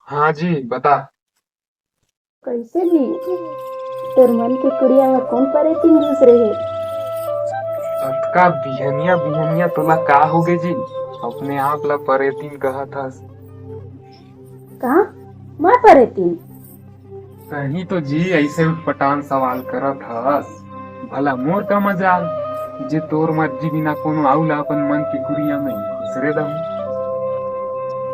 हाँ जी बता। कैसे भी तोर मन के कुड़िया ह कौन परे तीन दूसरे है। अतका बिहनिया बिहनिया तोला का होगे जी। अपने आप ला परेतीन कहत हस। कहा मैं परे तीन। कहीं तो जी ऐसे उटपटांग सवाल करत हस। भला मोर का मजाल जे तोर मर्जी बिना कोनो आउला अपन मन की कुरिया में घुसरे दहूं।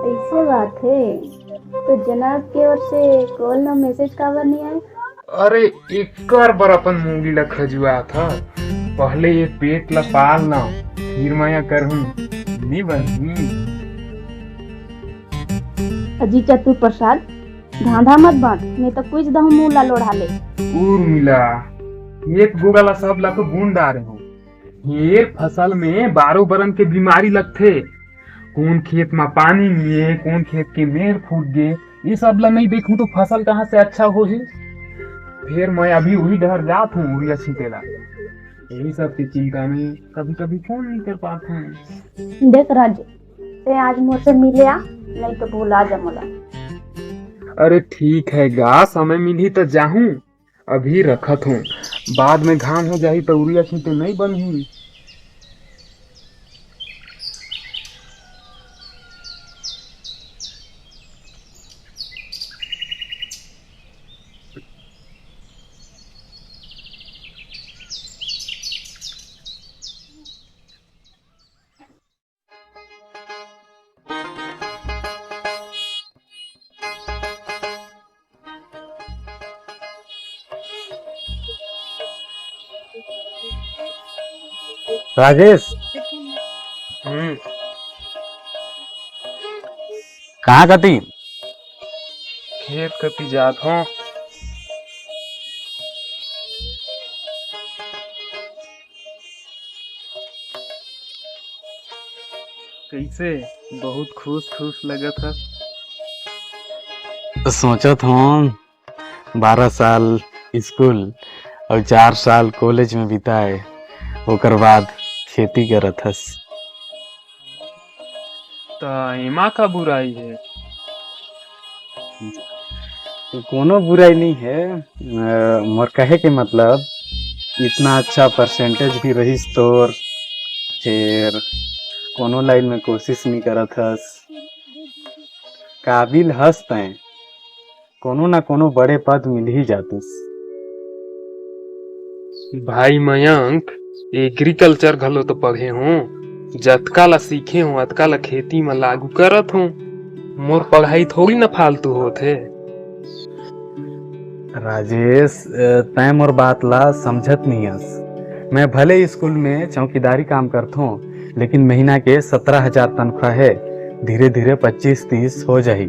ऐसे बात है तो जनाब की ओर से कॉल न मैसेज काबर नहीं आए। अरे एकर बर अपन मूंगी ला खजुआ था। पहले ये पेट ला पाल ना फिर माया करहूं। नी बनी। अजी चतुर प्रसाद धांधा मत बांट नहीं तो कुछ दहू मुंह ला लोढ़ा ले। उर्मिला एक गोगाला सब ला तो बूंद डारे हो। ये फसल में बारो बरन के बीमारी लगथे। कौन खेत में पानी नहीं है, कौन खेत के मेड़ फूट गए। ये सब ला नहीं देखूं तो फसल कहाँ से अच्छा हो ही। फिर मैं अभी वही डर जात हूँ उड़िया छीटेला। यही सब की चिंता में कभी कभी फोन नहीं कर पाते हैं। देख राजू ते आज मुझसे मिले आ नहीं तो भूला जा मोला। अरे ठीक है गा, समय मिली तो जाहूं। अभी रखत हूँ। बाद में घाम हो जाही तो उड़िया छीटे नहीं बनही। राजेश, हम्म। कहाँ कती? खेत कती जात हूँ। कैसे बहुत खुश खुश लगत है। सोचत हूँ 12 साल स्कूल और 4 साल कॉलेज में बिताए, ओकर बाद खेती करत हस। तो एमा का बुराई है। तो कोनो बुराई नहीं है। मोर कहे के मतलब इतना अच्छा परसेंटेज भी रहीस तोर, फिर कोनो लाइन में कोशिश नहीं करत हस। काबिल हस तैं, कोनो ना कोनो बड़े पद मिल ही जातिस। भाई मयंक एग्रीकल्चर घलो तो पढ़े हूँ। जतका ला सीखे हूँ अतका ला खेती में लागू करत हूँ। मोर पढ़ाई थोड़ी ना फालतू होथे। राजेश, तैं मोर बात ला समझत नहीं हस। मैं भले स्कूल में चौकीदारी काम करता हूँ, लेकिन महीना के 17,000 तनख्वाह है। धीरे धीरे 25-30 हो जाही।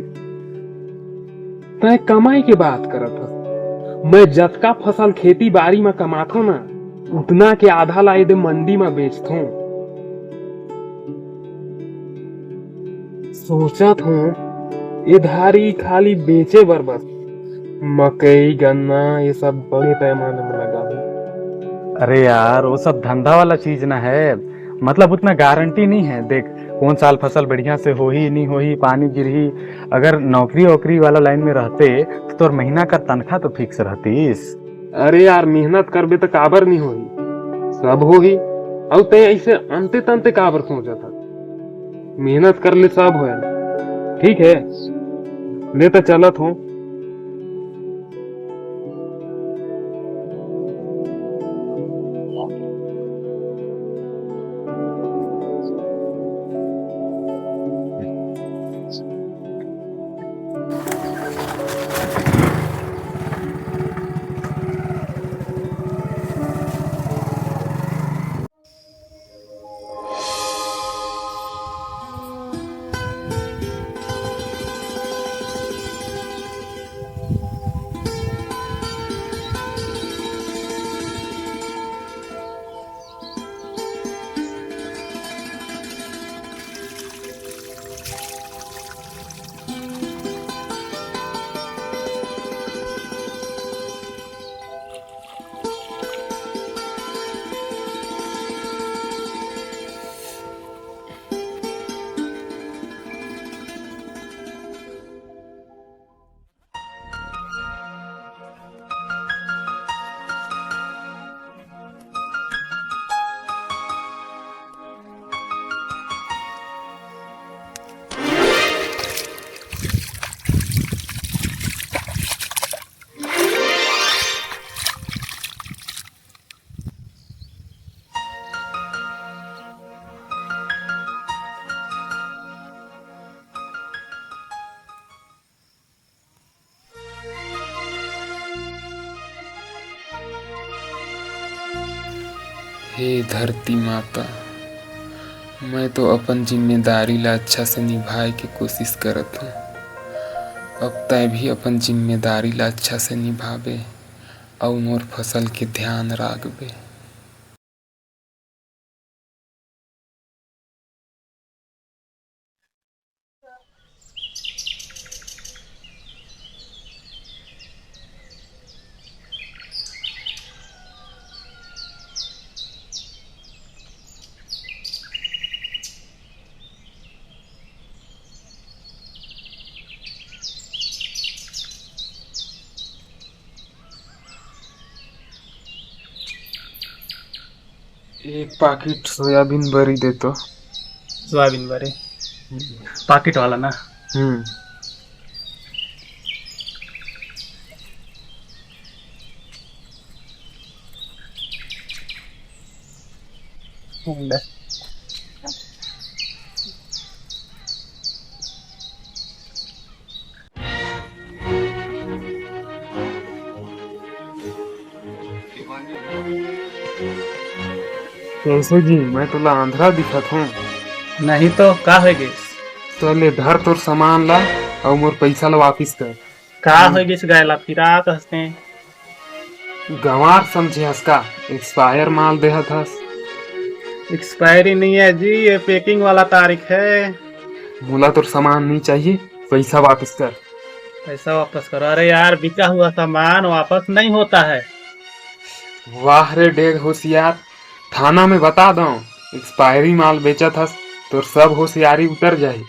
तय कमाई के बात करत हस। मैं जतका फसल खेती बाड़ी में कमाथो ना उतना के आधा ला दे मंडी में बेचथो। सोचत हूँ इधारी खाली बेचे बर बस मकई गन्ना ये सब बड़े पैमाने में लगा हूँ। अरे यार, वो सब धंधा वाला चीज ना है। मतलब उतना गारंटी नहीं है। देख, कौन साल फसल बढ़िया से हो ही नहीं हो ही, पानी गिरही। अगर नौकरी वोकरी वाला लाइन में रहते तो तोर महीना का तनख्वाह तो फिक्स रहतीस। अरे यार मेहनत करबे तो काबर नहीं होही। सब होही। और ते ऐसे अंते तंते काबर सोचा था। मेहनत कर ले सब होए। ठीक है ले तो चलत हूँ। हे धरती माता, मैं तो अपन जिम्मेदारी ला अच्छा से निभाए के कोशिश करत हूँ। अब तय भी अपन जिम्मेदारी ला अच्छा से निभाबे और मोर फसल के ध्यान राखबे। एक पाकिट सोयाबीन बरी दे तो। सोयाबीन बरे पाकिट वाला ना। हम्म। कैसे जी, मैं तुला आंध्रा दिखत हूँ। नहीं तो का हो गई? तो ले धर तोर सामान ला और मोर पैसा ला वापिस कर। का हो गई गायला फिरात हंसते? गंवार समझे हसका, एक्सपायर माल देहत हस। एक्सपायरी नहीं है जी, ये पैकिंग वाला तारीख है। मोला तोर सामान नहीं चाहिए, पैसा वापिस कर। पैसा वापस करो। अरे यार, बिका हुआ सामान वापस नहीं होता है। वाह रे डेढ़ होशियार, थाना में बता दो एक्सपायरी माल बेचत हस, तोर सब होशियारी उतर जाही।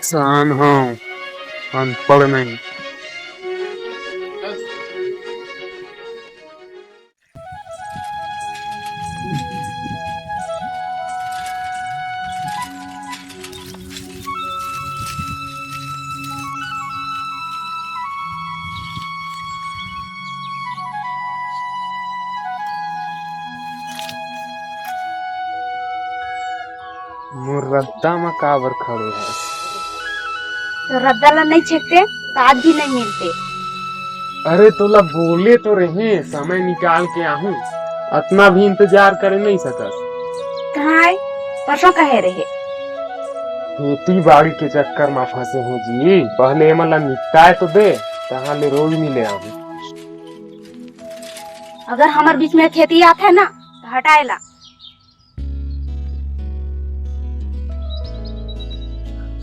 सान हूँ, अनपढ़ नहीं। मोर रद्दा में काबर खड़े है? तो रद्दा ला नहीं छेकते तो आज भी नहीं मिलते। अरे तोला बोले तो रहे समय निकाल के आहूं, इतना भी इंतजार करे नहीं सकस। कहाँ है? परसों कहे रहे। खेती बाड़ी के चक्कर में फंसे हो जी, पहले एमला निपटाए तो दे, तहाँ ले रोज मिले आवे। अगर हमार बीच में खेती आत है ना तो हटाएला।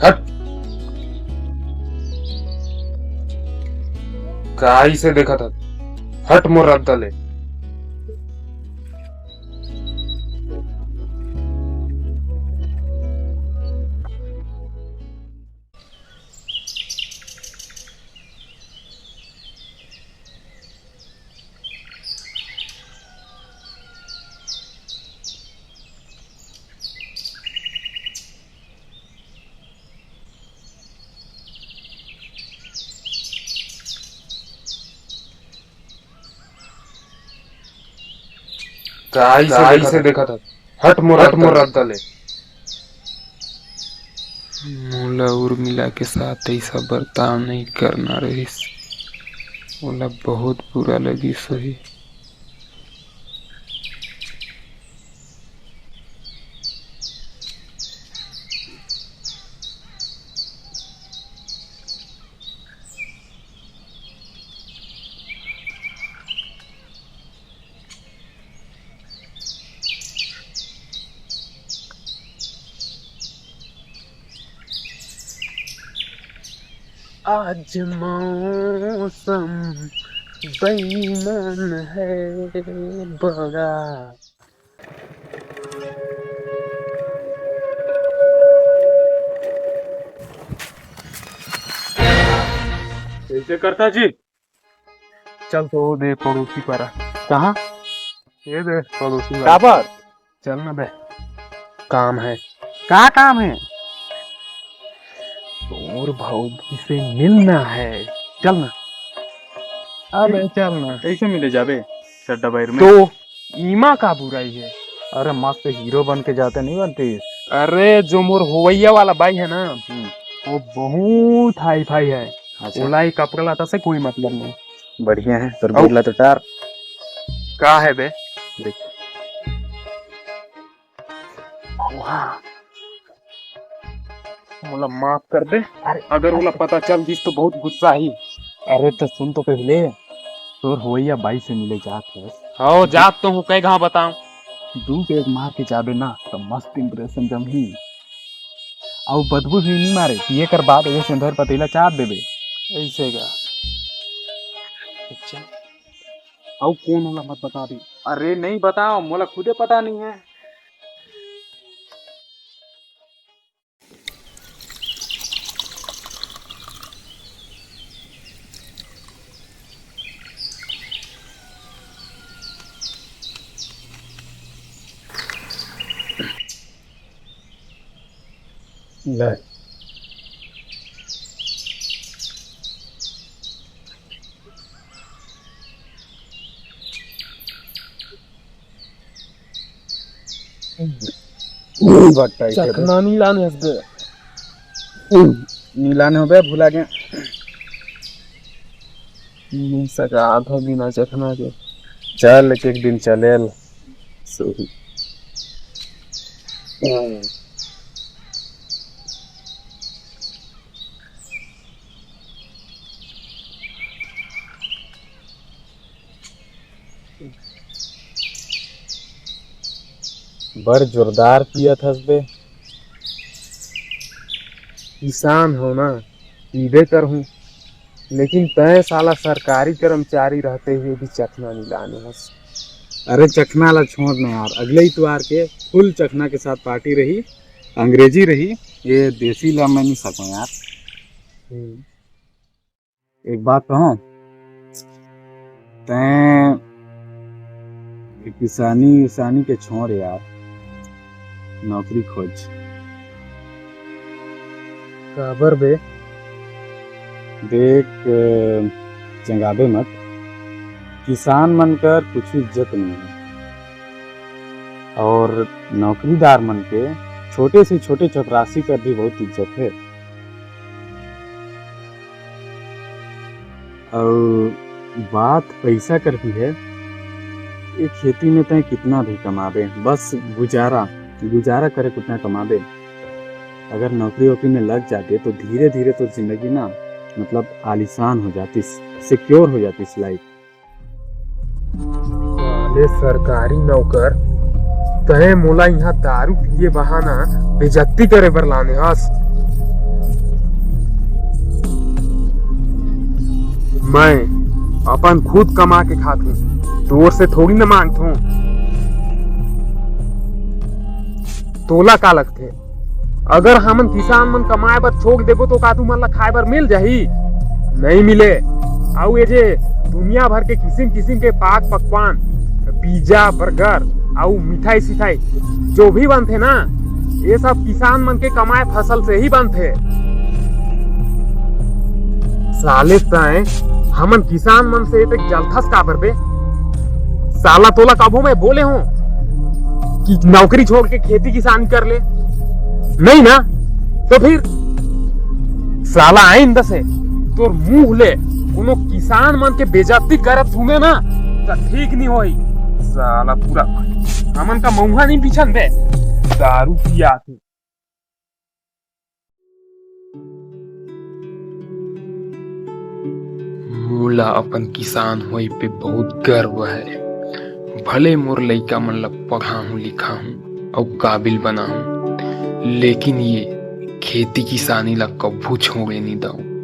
हट, काई से देखा था, हट मोर रद्दा ले। काई से देखा था, हट मोर रद्दा ले। मोला उर्मिला के साथ ऐसा बर्ताव नहीं करना रहीस, मोला बहुत बुरा लगी सही। आज मौसम बेईमान है बड़ा। कैसे करता जी? चल तो दे पड़ोसी पर। कहाँ? ये दे पड़ोसी कहाँ पर? चल ना बे, काम है। कहाँ काम है? और भौजी से मिलना है, चल ना। अबे चल ना। कैसे मिले जाबे चड्डा बैर में? तो ईमा का बुराई है? अरे मस्त हीरो बन के जाते नहीं बनते। अरे जो मोर होवैया वाला बाई है ना, हम्म, वो बहुत हाई फाई है। अच्छा ओला ही कपड़ा लाता से कोई मतलब नहीं। बढ़िया है तोर औ- बोला तो टार का है बे? देख वाह, मोला माफ कर दे। अगर ओला पता चल जिस तो बहुत गुस्सा ही। अरे तो सुन तो पहले तोर होइया बाई से मिले जात है हो जात तो हूँ, कई घाव बताऊं। दू के एक मार के जाबे ना तो मस्त इंप्रेशन जमही और बदबू भी नहीं मारे पिए कर बाद एगो सिंधर पतीला चाप देबे। ऐसे का? अच्छा, और कौन होला मत बता दी। अरे नहीं बताओ मोला खुदे पता नहीं है। ले बट्टा चखना नहीं लाने हंस दे। नीलाने होबे भुला गया। नहीं सका आधा बिना चखना के। चल एक दिन चलेल सोही। बड़ जोरदार पियत हसबे। किसान हो ना, पीबे कर हूँ, लेकिन तय साला सरकारी कर्मचारी रहते हुए भी चखना नहीं लाने हंस। अरे चखना ला छोड़ ना यार, अगले इतवार के फुल चखना के साथ पार्टी रही, अंग्रेजी रही, ये देसी ला मैं नहीं सकूं यार। एक बात कहूं, तैं किसानी के छोड़ यार, नौकरी खोज। काबर बे? देख चंगाबे मत, किसान मनकर कुछ इज्जत नहीं है और नौकरीदार मन के छोटे से छोटे चपरासी कर भी बहुत इज्जत है। और बात पैसा कर भी है, ये खेती में तय कितना भी कमाबे, बस गुजारा करे कितना कमाबे। अगर नौकरी वोकरी में लग जाते तो धीरे धीरे तो जिंदगी ना मतलब आलीशान हो जाती, सिक्योर हो जाती लाइफ। साले सरकारी नौकर तय मोला यहाँ दारू पिए बहाना बेइज्जती करे बर लाने हस। मैं अपन खुद कमा के खात हूँ, तोर से थोड़ी न मांगत हूँ। तोला का लगथे? अगर हमन किसान मन कमाए बर छोड़ देबो तो का तुमन ला खाए बर मिल जाही? नहीं मिले। आउ ये जे दुनिया भर के किसिम किसिम के पाक पकवान, पिज्जा, बर्गर आउ मिठाई सिठाई जो भी बनथे ना, ये सब किसान मन के कमाए फसल से ही बनथे। साले तय हमन किसान मन से एक जलथस काबर बे? साला तोला कभू मैं बोले हूँ कि नौकरी छोड़ के खेती किसानी कर ले? नहीं ना, तो फिर साला आइंदा से तोर मुंह ले कोनो किसान मन के बेइज्जती करत सुने ना तो ठीक नहीं होई। साला पूरा हमन का मऊहा नहीं बिछन बे, दारू पिया थे। मोला अपन किसान होई पे बहुत गर्व है। भले मोर लइका मन ला पढ़ाहूं लिखाहूं और काबिल बनाहूं, लेकिन ये खेती किसानी ला कभू छोड़े नहीं दाऊ।